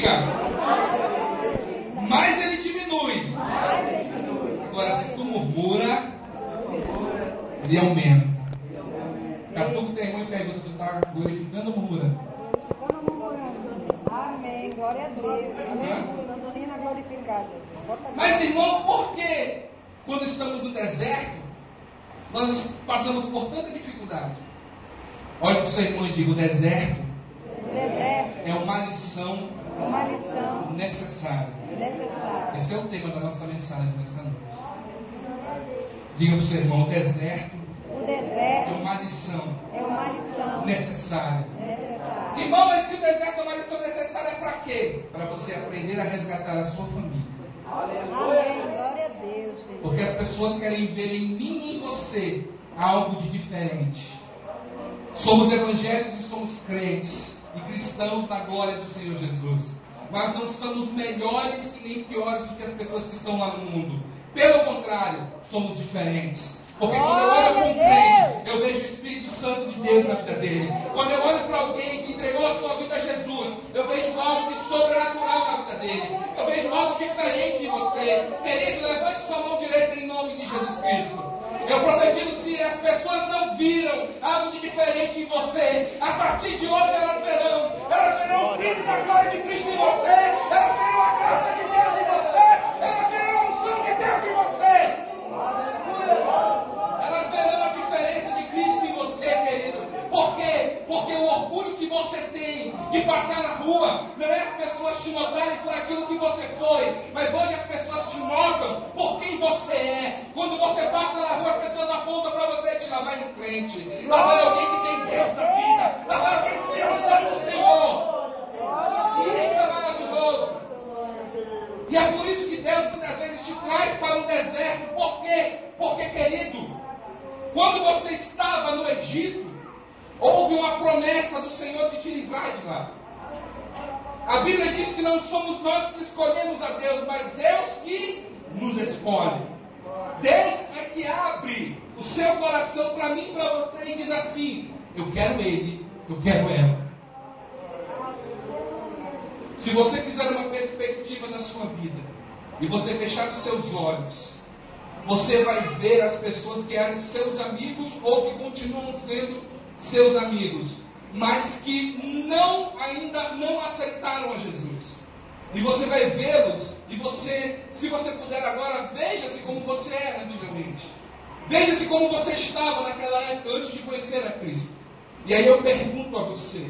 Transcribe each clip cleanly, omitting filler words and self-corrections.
Diga. Mais ele diminui. Agora, se tu murmura, ele aumenta. Daqui a pouco tem irmão e pergunta: tu está glorificando ou murmurando? Amém. Glória a Deus. Aleluia. Me ensina a glorificar, Jesus. Mas, irmão, por que quando estamos no deserto, nós passamos por tanta dificuldade? Olha para o seu irmão e diga: o deserto é uma lição necessária. Esse é o tema da nossa mensagem nessa noite. Diga para o seu irmão: o deserto é uma lição necessária. Irmão, mas se o deserto é uma lição necessária, é para quê? Para você aprender a resgatar a sua família. Amém. Glória a Deus. Jesus. Porque as pessoas querem ver em mim e em você algo de diferente. Somos evangélicos e somos crentes e cristãos na glória do Senhor Jesus. Mas não somos melhores e nem piores do que as pessoas que estão lá no mundo. Pelo contrário, somos diferentes. Porque quando eu olho para um crente, eu vejo o Espírito Santo de Deus na vida dele. Quando eu olho para alguém que entregou a sua vida a Jesus, eu vejo algo de sobrenatural na vida dele. Eu vejo algo diferente em você. Querido, levante sua mão direita em nome de Jesus Cristo. Eu profetizo, se as pessoas não viram algo de diferente em você, a partir de hoje elas verão o brilho da glória de Cristo em você, elas verão a graça de Deus em você, elas verão a unção de Deus em você. Elas verão a diferença de Cristo em você, querido. Por quê? Porque o orgulho que você tem de passar na rua não é as pessoas te notarem por aquilo que você foi, mas hoje as pessoas te notam por quem você é. Quando você passa na rua, as pessoas apontam para você e dizem: lá vai um crente, lá vai alguém que tem Deus na vida, lá vai alguém que tem a unção do Senhor. E isso é maravilhoso. E é por isso que Deus muitas vezes te traz para um deserto. Por quê? Porque, querido, quando você estava no Egito, houve uma promessa do Senhor de te livrar de lá. A Bíblia diz que não somos nós que escolhemos a Deus, mas Deus que nos escolhe. Deus é que abre o seu coração para mim e para você e diz assim: eu quero ele, eu quero ela. Se você quiser uma perspectiva na sua vida e você fechar os seus olhos, você vai ver as pessoas que eram seus amigos ou que continuam sendo seus amigos, mas que ainda não aceitaram a Jesus. E você vai vê-los, e você, se você puder agora, veja-se como você era antigamente. Veja-se como você estava naquela época antes de conhecer a Cristo. E aí eu pergunto a você: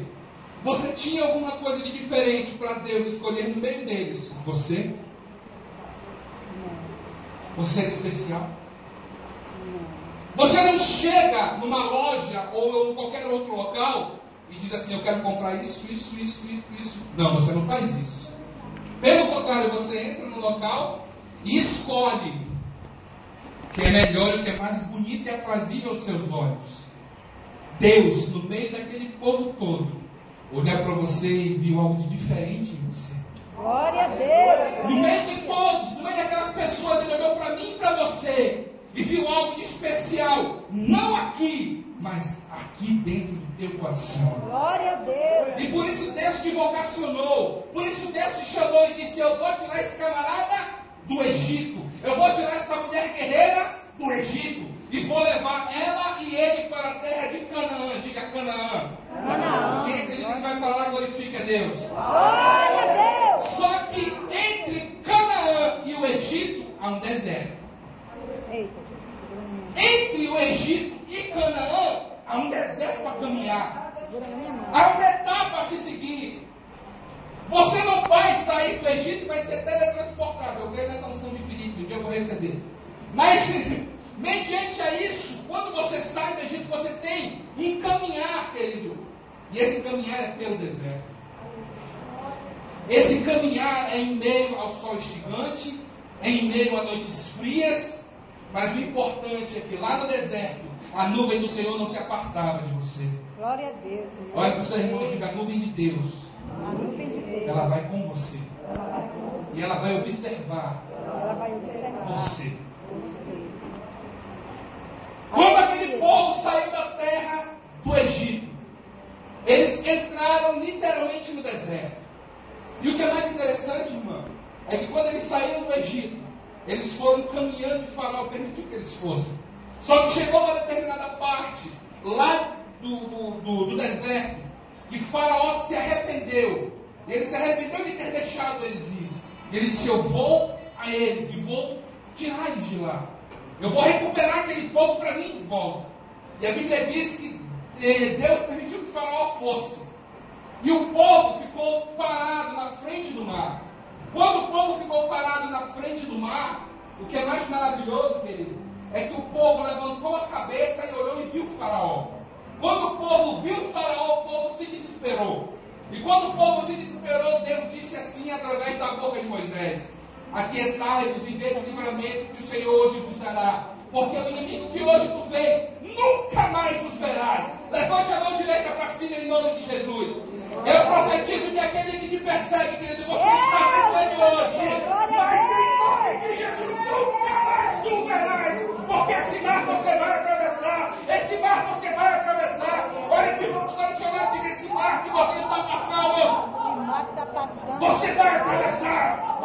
você tinha alguma coisa de diferente para Deus escolher no meio deles? Você? Você é especial? Você não chega numa loja ou em qualquer outro local e diz assim: eu quero comprar isso. Não, você não faz isso. Pelo contrário, você entra no local e escolhe o que é melhor, o que é mais bonito e aprazível aos seus olhos. Deus, no meio daquele povo todo, olhar para você e viu algo de diferente em você. Glória a Deus. No meio de todos, no meio daquelas pessoas, ele olhou para mim e para você e viu algo de especial. Não aqui, mas aqui dentro do teu coração. Glória a Deus. E por isso Deus te vocacionou. Por isso Deus te chamou e disse: eu vou tirar esse camarada do Egito. Eu vou tirar essa mulher guerreira do Egito. E vou levar ela e ele para a terra de Canaã. Diga Canaã. Canaã. Quem acredita que vai falar, glorifica a Deus. Glória a Deus. Só que entre Canaã e o Egito há um deserto. Eita. Entre o Egito e Canaã há um deserto para caminhar. Há uma etapa a se seguir. Você não vai sair do Egito e vai ser teletransportado. Eu creio nessa unção de Filipe, um dia eu vou receber. Mas, mediante a isso, quando você sai do Egito, você tem um caminhar, querido. E esse caminhar é pelo deserto. Esse caminhar é em meio ao sol estigante, é em meio a noites frias. Mas o importante é que lá no deserto, a nuvem do Senhor não se apartava de você. Glória a Deus. Senhor. Olha para o seu irmão e diga: a nuvem de Deus. A nuvem de Deus. Ela vai com você. Ela vai com você. E ela vai observar Ela vai observar você. você. Quando aquele povo saiu da terra do Egito, eles entraram literalmente no deserto. E o que é mais interessante, irmão, é que quando eles saíram do Egito, eles foram caminhando e Faraó permitiu que eles fossem. Só que chegou uma determinada parte, lá do deserto, que Faraó se arrependeu. E ele se arrependeu de ter deixado eles ir. E ele disse: eu vou a eles e vou tirar eles de lá. Eu vou recuperar aquele povo para mim de volta. E a Bíblia diz que Deus permitiu que Faraó fosse. E o povo ficou parado na frente do mar. Quando o povo ficou parado na frente do mar, o que é mais maravilhoso, querido, é que o povo levantou a cabeça e olhou e viu o Faraó. Quando o povo viu o Faraó, o povo se desesperou. E quando o povo se desesperou, Deus disse assim através da boca de Moisés: aquietai-vos e vede o livramento que o Senhor hoje vos dará. Porque o inimigo que hoje tu vês, nunca mais os verás. Levante a mão direita para cima em nome de Jesus. Eu profetizo que aquele que te persegue, querido, você está vendo ele hoje. Mas em nome de Jesus, nunca mais tu verás. Porque esse mar você vai atravessar. Esse mar você vai atravessar. Olha que irmão que está no seu lado, diga: esse mar que você está passando, você vai atravessar.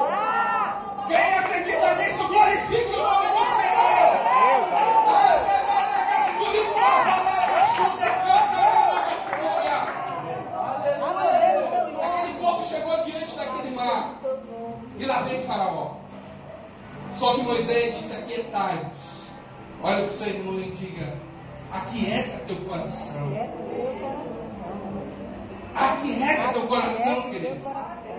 Quem acredita nisso, glorifique o nome do Senhor. Aquele povo chegou diante daquele mar. E lá vem Faraó. Só que Moisés disse: aquietai-vos. Olha para o seu irmão e diga: aquieta teu coração. Aquieta teu coração, querido.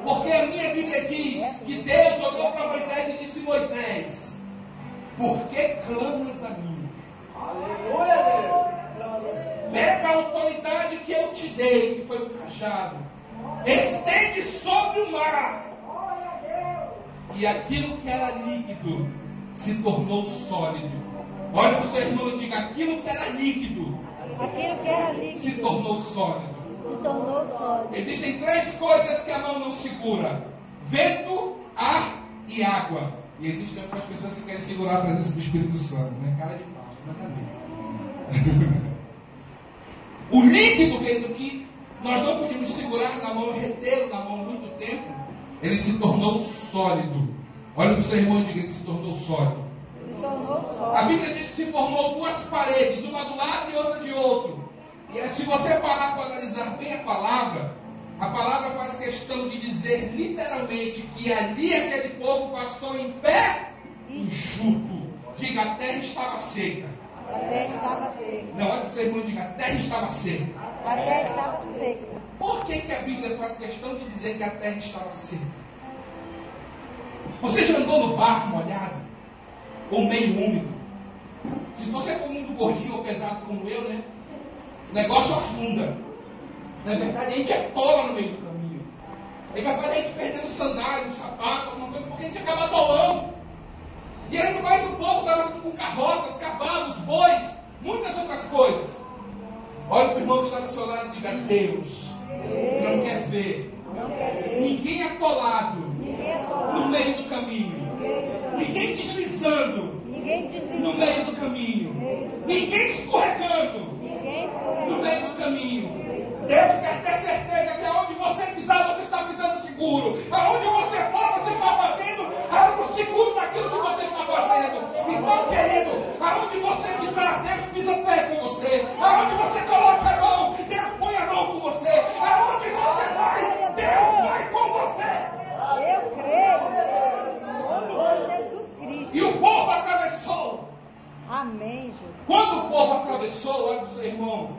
Porque a minha Bíblia diz que Deus olhou para Moisés e disse: Moisés, por que clamas a mim? Aleluia, Deus. Pega a autoridade que eu te dei, que foi o cajado, estende sobre o mar. E aquilo que era líquido se tornou sólido. Olha para o seu irmão e diga: aquilo que era líquido se tornou sólido. Existem três coisas que a mão não segura: vento, ar e água. E existem algumas pessoas que querem segurar a presença do Espírito Santo, né? Cara de pau, mas amém. O líquido, querido, que nós não podíamos segurar na mão, retê-lo na mão muito tempo, ele se tornou sólido. Olha para o seu irmão e diga: ele se tornou sólido. A Bíblia diz que se formou duas paredes, uma do lado e outra de outro. E se você parar para analisar bem a palavra faz questão de dizer literalmente que ali aquele povo passou em pé enxuto. Diga: a terra estava seca. A terra estava seca. Não, olha para o seu irmão e diga: a terra estava seca. A terra estava seca. Por que a Bíblia faz questão de dizer que a terra estava seca? Você já andou no barco molhado? Ou meio úmido? Se você for muito gordinho ou pesado como eu, né? O negócio afunda. Na verdade, a gente atola no meio do caminho. Aí vai fazer a gente perdendo sandália, sapato, alguma coisa, porque a gente acaba atolando. E ainda mais o povo estava com carroças, cavalos, bois, muitas outras coisas. Olha para o irmão que está do seu lado e diga: Deus não quer ver ninguém atolado no meio do caminho. Ninguém deslizando no meio do caminho. Ninguém escorregando no meio do caminho. Deus quer ter certeza que aonde você pisar, você está pisando seguro. Aonde você for, você está fazendo algo seguro daquilo que você está fazendo. Então, querido, aonde você pisar, Deus pisa pé com você. Aonde você coloca a mão, Deus põe a mão com você. Aonde você vai, Deus vai com você. Eu creio. Em nome de Jesus Cristo. E o povo atravessou. Amém, Jesus. Quando o povo atravessou, olha para o seu irmão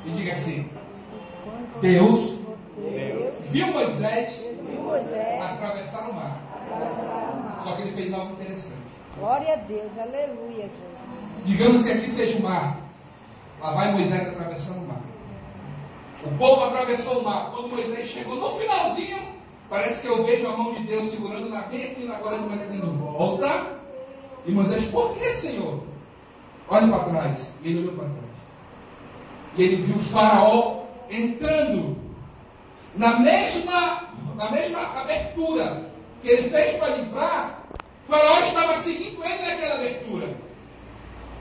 e diga assim: Deus viu Moisés atravessar o mar. Só que ele fez algo interessante. Glória a Deus, aleluia, Jesus. Digamos que aqui seja o mar. Lá vai Moisés atravessando o mar. O povo atravessou o mar. Quando Moisés chegou no finalzinho, parece que eu vejo a mão de Deus segurando lá bem aqui na corda, mas dizendo: volta. E Moisés: por que, Senhor? Olha para trás. E ele olhou para trás. E ele viu o Faraó entrando na mesma abertura que ele fez para livrar. O Faraó estava seguindo ele naquela abertura.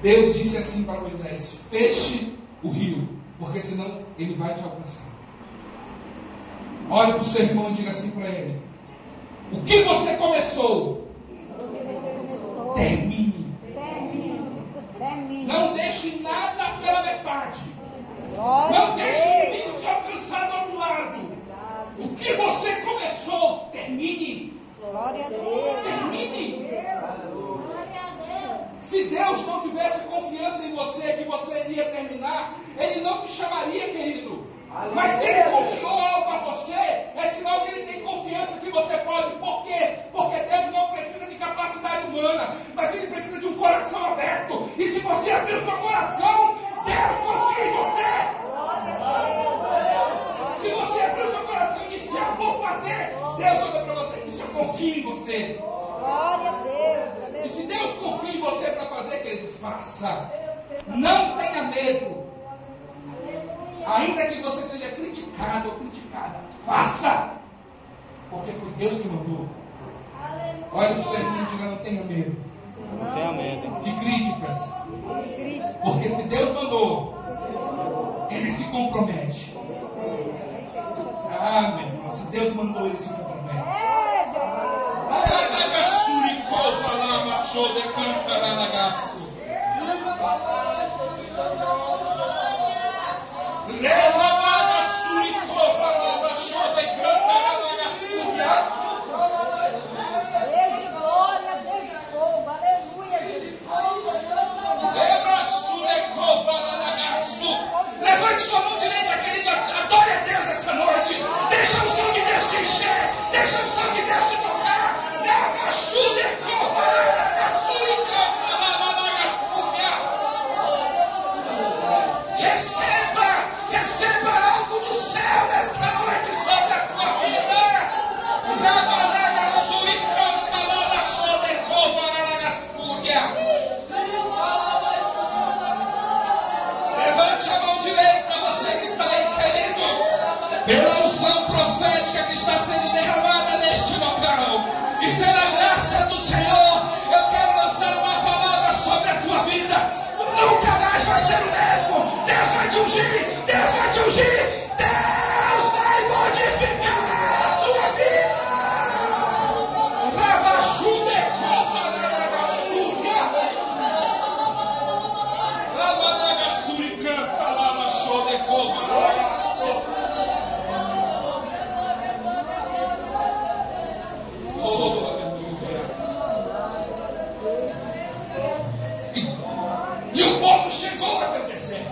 Deus disse assim para Moisés: feche o rio, porque senão ele vai te alcançar. Olhe para o seu irmão e diga assim para ele: o que você começou, termine. Não deixe nada pela metade. Não deixe o inimigo te alcançar do outro lado. O que você começou, termine. Glória a Deus. Termine. Se Deus não tivesse confiança em você, que você iria terminar, Ele não te chamaria, querido. Mas se Ele confiou algo a você, é sinal que Ele tem confiança que você pode. Por quê? Porque Deus não precisa de capacidade humana, mas Ele precisa de um coração aberto. E se você abrir o seu coração, Deus confia em você. Se você abrir o seu coração e disser, eu vou fazer, Deus olha para você e diz, eu confio em você. Glória a Deus. E se Deus confia em você para fazer, querido, faça. Não tenha medo. Ainda que você seja criticado ou criticada, faça. Porque foi Deus que mandou. Olha para o seu irmão e diga, não tenha medo. Não tenha medo. De críticas. Porque se Deus mandou, Ele se compromete. Ah, meu irmão, se Deus mandou, Ele se compromete. Levante sua mão direita, querido, adore a Deus essa noite. Deixa o som de Deus te encher, deixa o som de Deus te tocar. Receba algo do céu nesta noite sobre a tua vida. Levante a mão direita, você que está aí, querido, pela unção profética que está sendo derramada neste local, e pela graça do Senhor, eu quero lançar uma palavra sobre a tua vida. Nunca mais vai ser o mesmo. Deus vai te ungir, Deus vai te ungir, Deus vai modificar a tua vida. E o povo chegou até o deserto.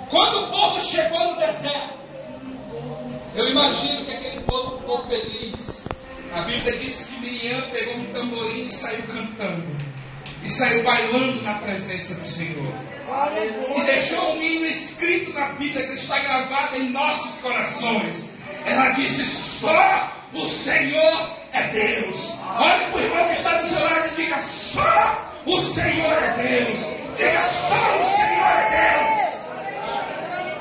Quando o povo chegou no deserto, eu imagino que aquele povo ficou feliz. A Bíblia diz que Miriam pegou um tamborim e saiu cantando. E saiu bailando na presença do Senhor. E deixou um hino escrito na Bíblia que está gravado em nossos corações. Ela disse, só o Senhor é Deus. Olhe para o irmão que está do seu lado e diga, só o Senhor é Deus. Diga, só o Senhor é Deus.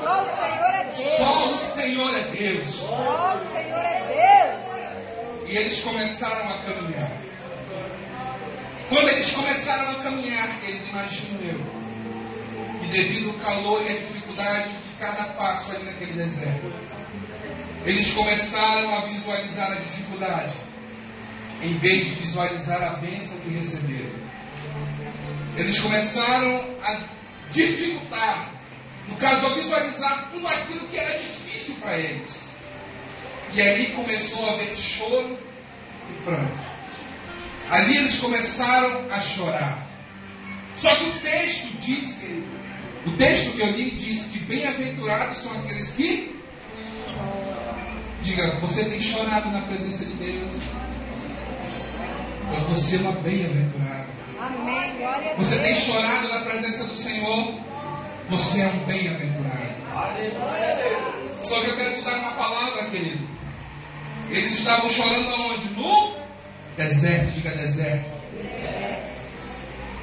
Só o Senhor é Deus. Só o Senhor é Deus. Só o Senhor é Deus. E eles começaram a caminhar. Quando eles começaram a caminhar, querido, imagino eu, que devido ao calor e à dificuldade de cada passo ali naquele deserto, eles começaram a visualizar a dificuldade, em vez de visualizar a bênção que receberam. Eles começaram a dificultar, no caso, a visualizar tudo aquilo que era difícil para eles. E ali começou a haver choro e pranto. Ali eles começaram a chorar. Só que o texto diz, querido, o texto que eu li diz que bem-aventurados são aqueles que... Diga, você tem chorado na presença de Deus? Você é uma bem-aventurada. Amém. Glória a Deus. Você tem chorado na presença do Senhor? Você é um bem-aventurado. Só que eu quero te dar uma palavra, querido. Eles estavam chorando aonde? No deserto. Diga deserto.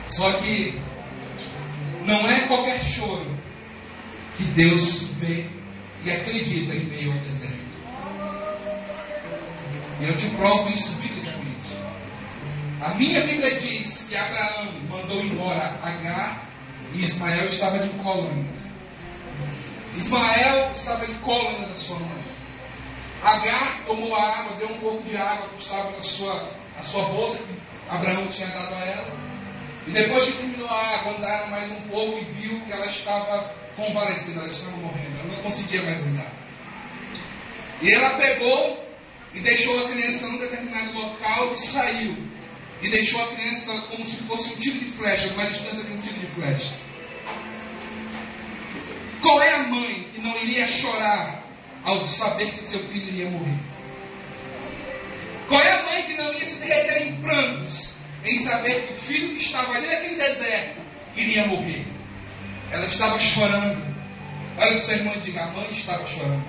Só que não é qualquer choro que Deus vê e acredita em meio ao deserto. E eu te provo isso biblicamente. A minha Bíblia diz que Abraão mandou embora Agar e Ismael estava de colo ainda. Ismael estava de colo ainda da sua mãe. Agar tomou a água, deu um pouco de água que estava na sua bolsa, que Abraão tinha dado a ela. E depois que terminou a água, andaram mais um pouco e viu que ela estava convalescendo, ela estava morrendo, ela não conseguia mais andar. E ela pegou e deixou a criança num determinado local e saiu. E deixou a criança como se fosse um tiro de flecha, uma distância de um tiro de flecha. Qual é a mãe que não iria chorar ao saber que seu filho iria morrer? Qual é a mãe que não ia se derreter em prantos em saber que o filho que estava ali naquele deserto iria morrer? Ela estava chorando. Olha para o seu irmão e diga: a mãe estava chorando.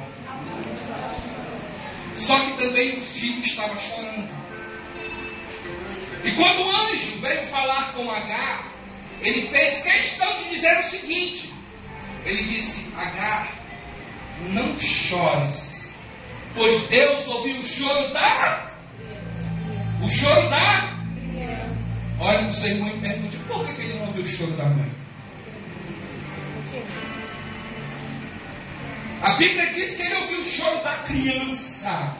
Só que também o filho estava chorando. E quando o anjo veio falar com Agar, ele fez questão de dizer o seguinte: ele disse: Agar, não chores, pois Deus ouviu o choro da criança. Olha para o seu irmão e pergunte: por que ele não ouviu o choro da mãe? A Bíblia diz que ele ouviu o choro da criança,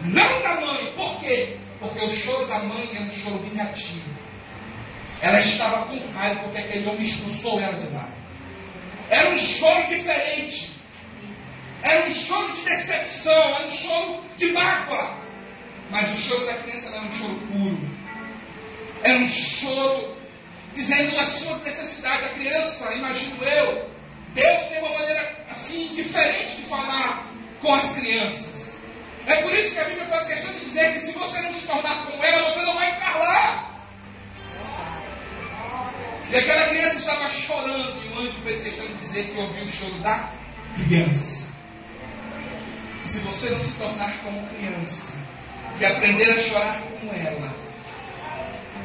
não da mãe. Por quê? Porque o choro da mãe é um choro vingativo. Ela estava com raiva porque aquele homem expulsou ela de lá. Era um choro diferente. Era um choro de decepção, era um choro de mágoa. Mas o choro da criança não era um choro puro. Era um choro dizendo as suas necessidades. A criança, imagino eu, Deus tem uma maneira assim diferente de falar com as crianças. É por isso que a Bíblia faz questão de dizer que se você não se tornar como ela, você não vai entrar lá. E aquela criança estava chorando, e o anjo fez questão de dizer que ouviu o choro da criança. Se você não se tornar como criança e aprender a chorar como ela,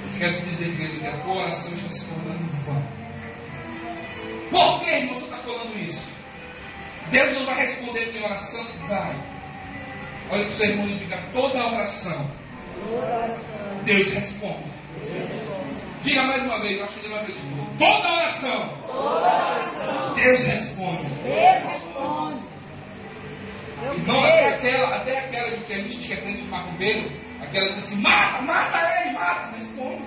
eu quero te dizer, querido, que a tua oração está se tornando em vão. Por que, irmão, você está falando isso? Deus não vai responder minha oração? Vai. Olha para o seu irmão e diga: toda oração Deus responde. Diga mais uma vez, eu acho que ele não acreditou. Toda oração Deus responde. Irmão, até aquela de que a gente diz que é crente de macumbeiro, aquela diz assim: mata ele, mata. Responde.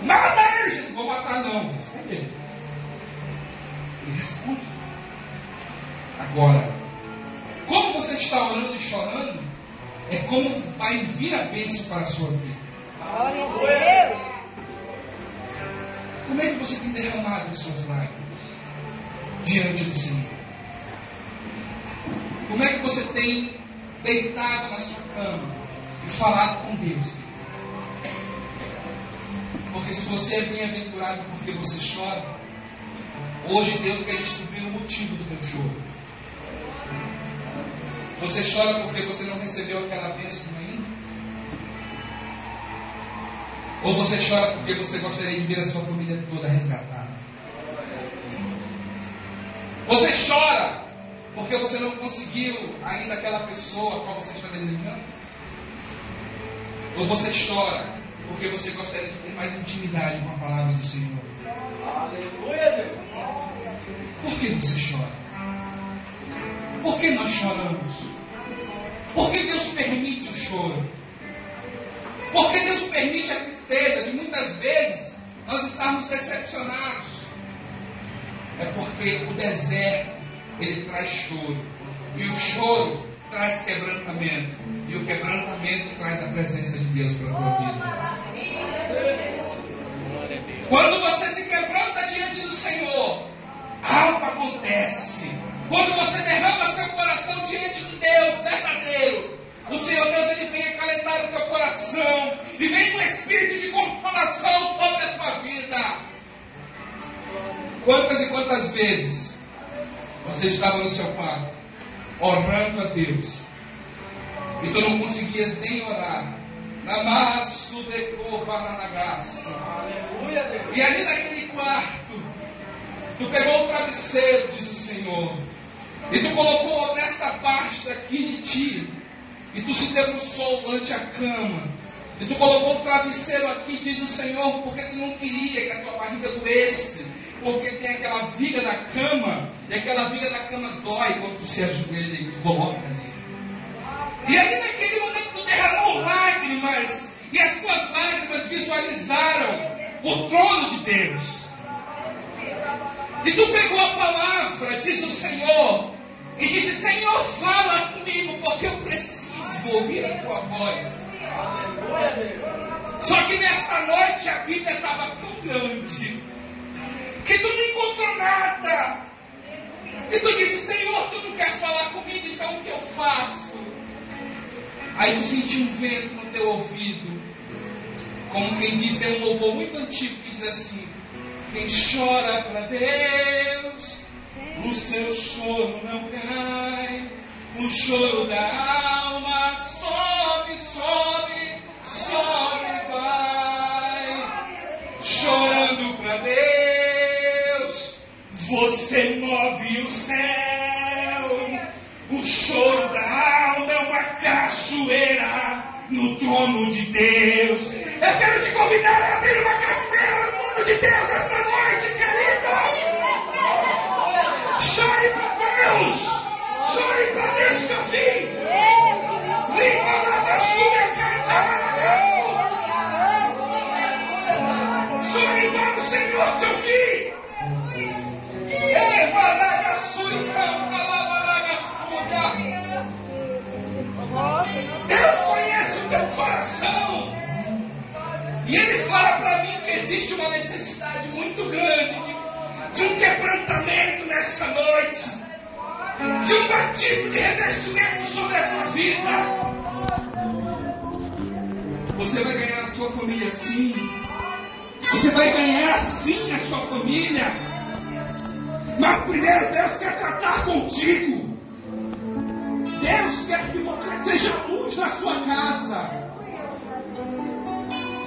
Mata ele, Jesus. Vou matar não. Responde ele. Ele responde. Agora, como você está orando e chorando, é como vai vir a bênção para a sua vida. Glória a Deus. Como é que você tem derramado as suas lágrimas diante do Senhor? Como é que você tem deitado na sua cama e falado com Deus? Porque se você é bem-aventurado porque você chora, hoje Deus quer descobrir o motivo do teu choro. Você chora porque você não recebeu aquela bênção ainda? Ou você chora porque você gostaria de ver a sua família toda resgatada? Você chora porque você não conseguiu ainda aquela pessoa a qual você está desejando? Ou você chora porque você gostaria de ter mais intimidade com a palavra do Senhor? Aleluia, Deus! Por que você chora? Por que nós choramos? Por que Deus permite o choro? Por que Deus permite a tristeza de muitas vezes nós estarmos decepcionados? É porque o deserto, ele traz choro. E o choro traz quebrantamento. E o quebrantamento traz a presença de Deus para a tua vida. Quando você se quebranta diante do Senhor, algo acontece. Quando você derrama seu coração diante de Deus verdadeiro, o Senhor Deus, ele vem acalentar o teu coração e vem um espírito de consolação sobre a tua vida. Quantas e quantas vezes você estava no seu quarto orando a Deus e tu não conseguias nem orar? Namasso de Covaranagas. E ali naquele quarto, tu pegou o travesseiro, diz o Senhor, e tu colocou nesta parte aqui de ti, e tu se debruçou ante a cama, e tu colocou o travesseiro aqui, diz o Senhor, porque tu não queria que a tua barriga doesse, porque tem aquela viga da cama, e aquela viga da cama dói quando tu se ajoelha e tu coloca nele. E ali naquele momento tu derramou lágrimas, e as tuas lágrimas visualizaram o trono de Deus. E tu pegou a palavra, diz o Senhor, e disse: Senhor, fala comigo, porque eu preciso ouvir a tua voz. Só que nesta noite a Bíblia estava tão grande que tu não encontrou nada. E tu disse: Senhor, tu não queres falar comigo, então o que eu faço? Aí tu sentiu um vento no teu ouvido, como quem diz, tem um louvor muito antigo que diz assim: quem chora para Deus, o seu choro não cai, o choro da alma sobe, sobe, sobe, vai. Chorando para Deus, você move o céu. O choro da alma é uma cachoeira no trono de Deus. Eu quero te convidar a abrir uma cachoeira no trono de Deus esta noite, querido. Chore para Deus. Chore para Deus que eu vim. Limpa lá da sua cara. Chore para o Senhor que eu vim. Deus conhece o teu coração. E Ele fala para mim que existe uma necessidade muito grande de um quebrantamento nessa noite, de um batismo de revestimento sobre a tua vida. Você vai ganhar a sua família sim. Você vai ganhar sim a sua família. Mas primeiro Deus quer tratar contigo. Deus quer que você seja luz na sua casa.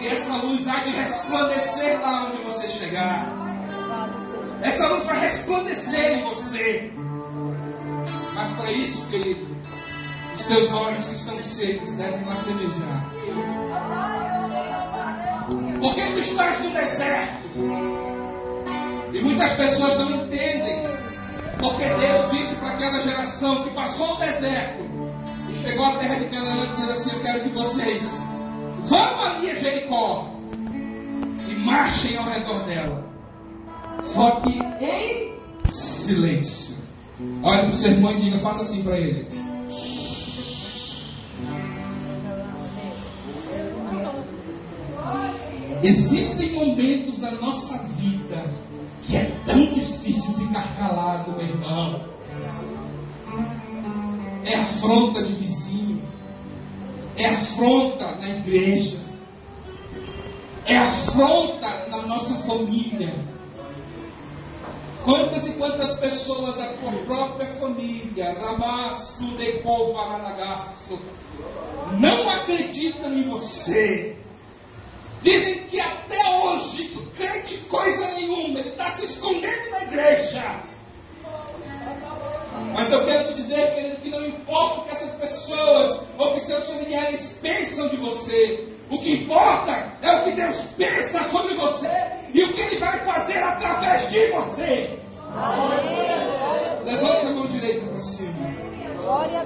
E essa luz há de resplandecer lá onde você chegar. Essa luz vai resplandecer em você. Mas para isso, querido, os teus olhos que estão secos devem lacrimejar. Porque tu estás no deserto. E muitas pessoas não entendem. Porque Deus disse para aquela geração que passou o deserto e chegou à terra de Canaã, dizendo assim: eu quero que vocês vão ali a Jericó e marchem ao redor dela, só que em silêncio. Olha para o seu irmão e diga, faça assim para ele: existem momentos na nossa vida que é tão difícil ficar calado, meu irmão. É afronta de vizinho, é afronta na igreja, é afronta na nossa família. Quantas e quantas pessoas da tua própria família, Ramaço de Covaranagaço, não acreditam em você. Dizem que até hoje tu crente coisa nenhuma, ele está se escondendo na igreja. Mas eu quero te dizer, querido, que não importa o que essas pessoas ou que seus familiares pensam de você. O que importa é o que Deus pensa sobre você e o que Ele vai fazer através de você. Levante a mão direita para cima.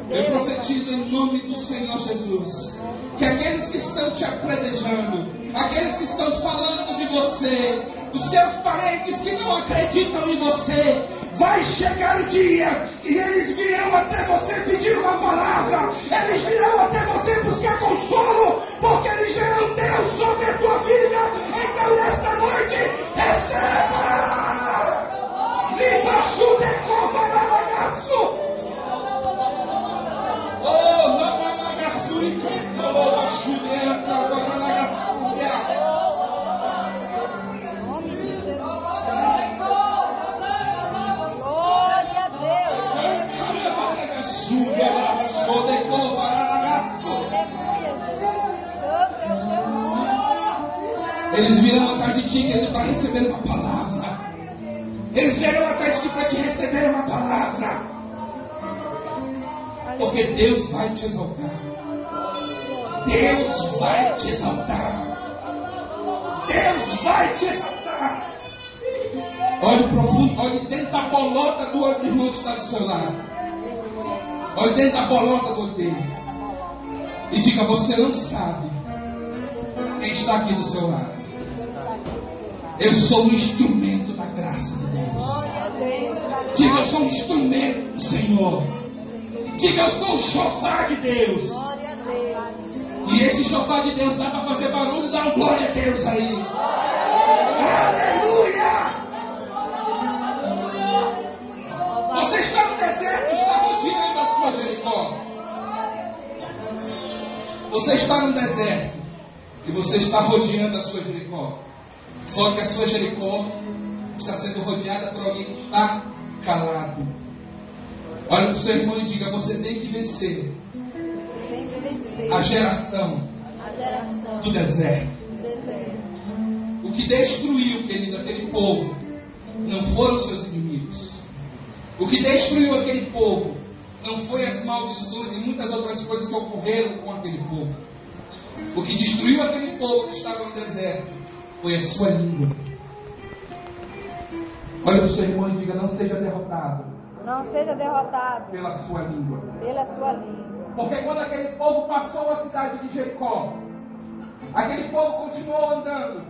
Eu profetizo em nome do Senhor Jesus que aqueles que estão te apredejando, aqueles que estão falando de você, os seus parentes que não acreditam em você, vai chegar o dia e eles virão até você pedir uma palavra, eles virão até você buscar consolo, porque eles verão Deus sobre a tua vida. Então nesta noite, receba! Libaixo de Covaragaço! Oh, não é Nagaçurica, não é uma chudeira para Covaragaçuria. Glória a Deus. Eles virão atrás de ti, querido, para receber uma palavra. Eles virão atrás de ti para te receber uma palavra. Porque Deus vai te exaltar. Deus vai te exaltar. Deus vai te exaltar. Olhe profundo, olhe dentro da bolota do outro irmão que está do seu lado. Olhe dentro da bolota do outro dele. E diga: você não sabe quem está aqui do seu lado. Eu sou um instrumento da graça de Deus. Diga: eu sou um instrumento do Senhor. Diga: eu sou o chofar de Deus. E esse chofar de Deus dá para fazer barulho. Dá um glória a Deus aí. Aleluia! Você está no deserto, está rodeando a sua Jericó. Você está no deserto e você está rodeando a sua Jericó. Só que a sua Jericó está sendo rodeada por alguém que está calado. Olha para o seu irmão e diga: você tem que vencer a geração do deserto. O que destruiu, querido, aquele povo não foram seus inimigos. O que destruiu aquele povo não foi as maldições e muitas outras coisas que ocorreram com aquele povo. O que destruiu aquele povo que estava no deserto foi a sua língua. Olha para o seu irmão e diga: não seja derrotado. Não seja derrotado pela sua língua. Pela sua língua. Porque quando aquele povo passou a cidade de Jericó, aquele povo continuou andando.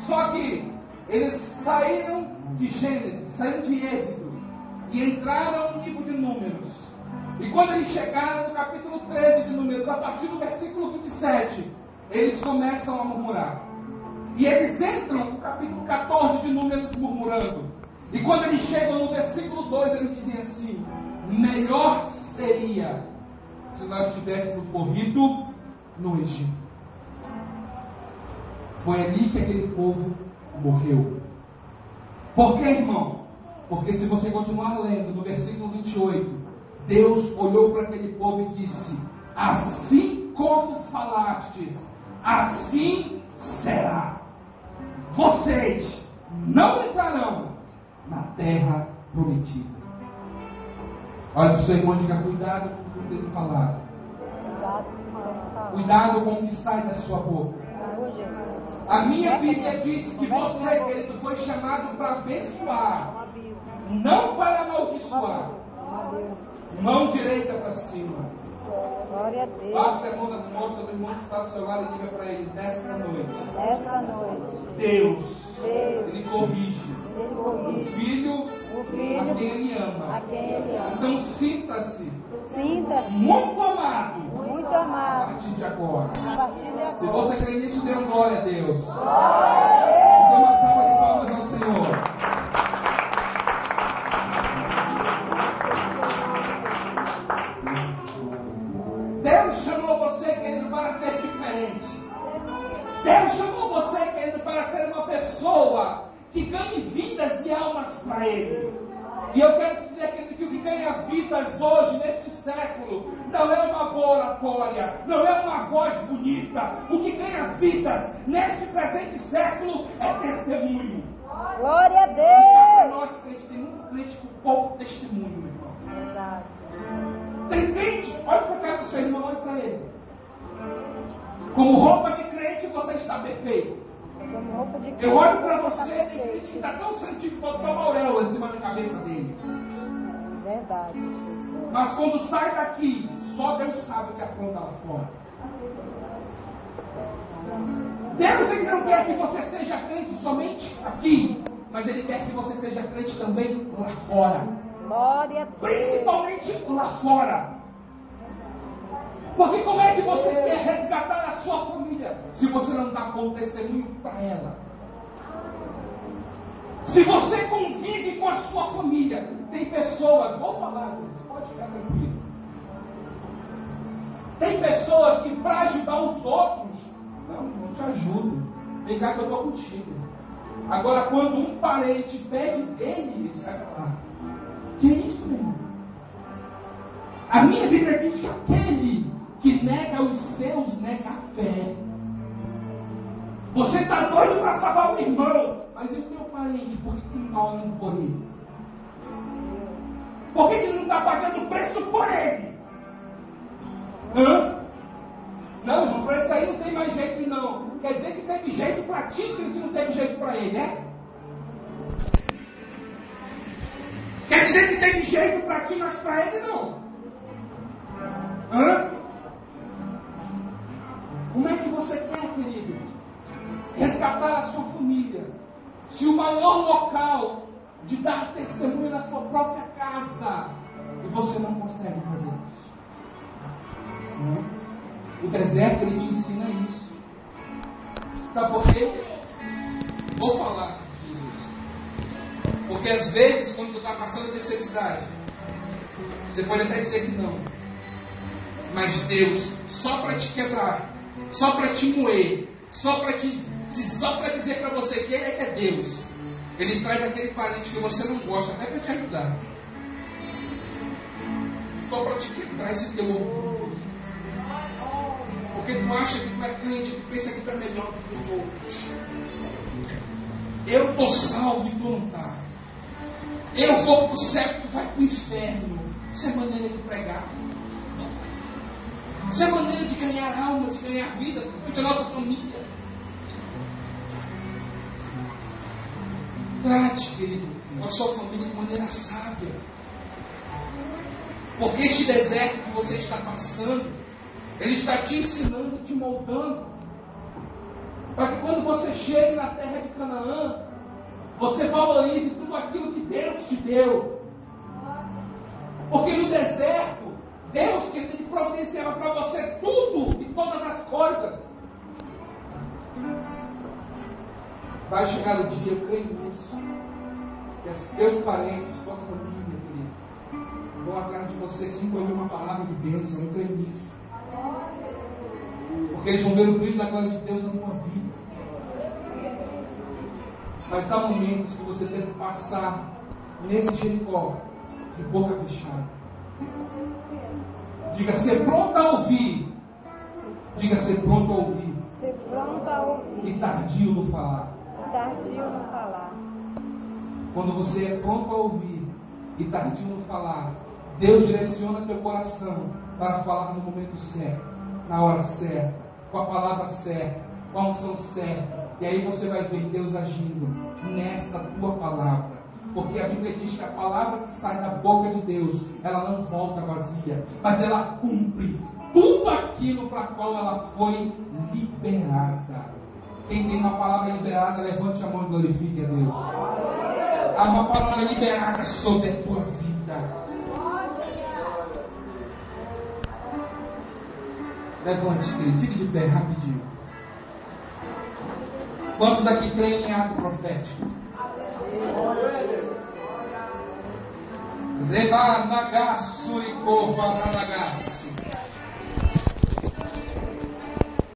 Só que eles saíram de Gênesis, saíram de Êxodo e entraram no livro de Números. E quando eles chegaram no capítulo 13 de Números, a partir do versículo 27, eles começam a murmurar. E eles entram no capítulo 14 de Números murmurando. E quando eles chegam no versículo 2, eles dizem assim: melhor seria se nós tivéssemos morrido no Egito. Foi ali que aquele povo morreu. Por que, irmão? Porque se você continuar lendo no versículo 28, Deus olhou para aquele povo e disse: assim como falastes, assim será. Vocês não entrarão na terra prometida. Olha para o seu irmão e diga: cuidado com o que tem falado. Cuidado com o que sai da sua boca. A minha Bíblia diz que você, querido, foi chamado para abençoar, não para amaldiçoar. Mão direita para cima. Glória a Deus. Passe a mão nas costas do irmão que está do seu lado e diga para ele: nesta noite, Deus, Ele corrige o filho a quem Ele ama. Então sinta-se muito amado a partir de agora. Se você crê nisso, dê uma glória a Deus. Dê uma salva de palmas ao Senhor. Deus chamou você, querido, para ser diferente. Deus chamou você, querido, para ser uma pessoa que ganhe vidas e almas para Ele. E eu quero te dizer, querido, que o que ganha vidas hoje, neste século, não é uma boa oratória, não é uma voz bonita. O que ganha vidas neste presente século é testemunho. Glória a Para Deus. nós, crentes, tem muito crente com pouco testemunho, meu irmão. Verdade. Tem crente, olha para a cara do seu irmão, olha para ele. Como roupa de crente, você está perfeito. Eu olho para você, tem crente que está tão santinho que pode tomar auréola em cima da cabeça dele. Verdade, Jesus. Mas quando sai daqui, só Deus sabe o que apronta lá fora. Deus, Ele não quer que você seja crente somente aqui, mas Ele quer que você seja crente também lá fora. Glória a Deus. Principalmente lá fora. Porque como é que você quer resgatar a sua família se você não dá bom testemunho para ela? Se você convive com a sua família, tem pessoas, vou falar, pode ficar tranquilo. Tem pessoas que para ajudar os outros, não te ajudo. Vem cá que eu estou contigo. Agora quando um parente pede dele, ele sai para lá. Que isso, meu irmão? A minha Bíblia diz que aquele que nega os seus nega a fé. Você está doido para salvar o irmão, mas e o teu parente? Por que não está orando por ele? Por que não está pagando preço por ele? Hã? Não, para isso aí não tem mais jeito não. Quer dizer que teve jeito para ti, que não teve jeito para ele, né? Quer dizer que teve jeito para ti, mas para ele não. Hã? Como é que você quer, querido, resgatar a sua família? Se o maior local de dar testemunho na sua própria casa, e você não consegue fazer isso. Não? O deserto, ele te ensina isso. Sabe por quê? Vou falar, Jesus. Porque às vezes, quando tu está passando necessidade, você pode até dizer que não. Mas Deus, só para te quebrar, só para te moer, só para dizer para você que Ele é que é Deus, Ele traz aquele parente que você não gosta, até para te ajudar. Só para te quebrar esse teu orgulho. Porque tu acha que tu é crente, tu pensa que tu é melhor do que os outros. Eu estou salvo e tu não está. Eu vou para o céu e tu vai para o inferno. Isso é maneira de pregar. Isso é maneira de ganhar almas, de ganhar vida, de nossa família. Trate, querido, a sua família de maneira sábia. Porque este deserto que você está passando, ele está te ensinando, te moldando. Para que quando você chegue na terra de Canaã, você valorize tudo aquilo que Deus te deu. Porque no deserto, Deus que providenciava para você tudo e todas as coisas. Vai chegar o dia, eu creio nisso, que os teus parentes, tua família, querido, vão atrás de você sem ouvir uma palavra de bênção. Eu creio nisso. Porque eles vão ver o brilho da glória de Deus na tua vida. Mas há momentos que você deve passar nesse Jericó de boca fechada. Diga ser pronto a ouvir. Diga ser pronto a ouvir. Ser pronto a ouvir. E tardio no falar. Tardio no falar. Quando você é pronto a ouvir e tardio no falar, Deus direciona teu coração para falar no momento certo, na hora certa, com a palavra certa, com a unção certa. E aí você vai ver Deus agindo nesta tua palavra. Porque a Bíblia diz que a palavra que sai da boca de Deus, ela não volta vazia, mas ela cumpre tudo aquilo para qual ela foi liberada. Quem tem uma palavra liberada, levante a mão e glorifique a Deus. Há uma palavra liberada sobre a tua vida. Levante, querido, fique de pé rapidinho. Quantos aqui creem em ato profético? Revanagaço e corvanagaço.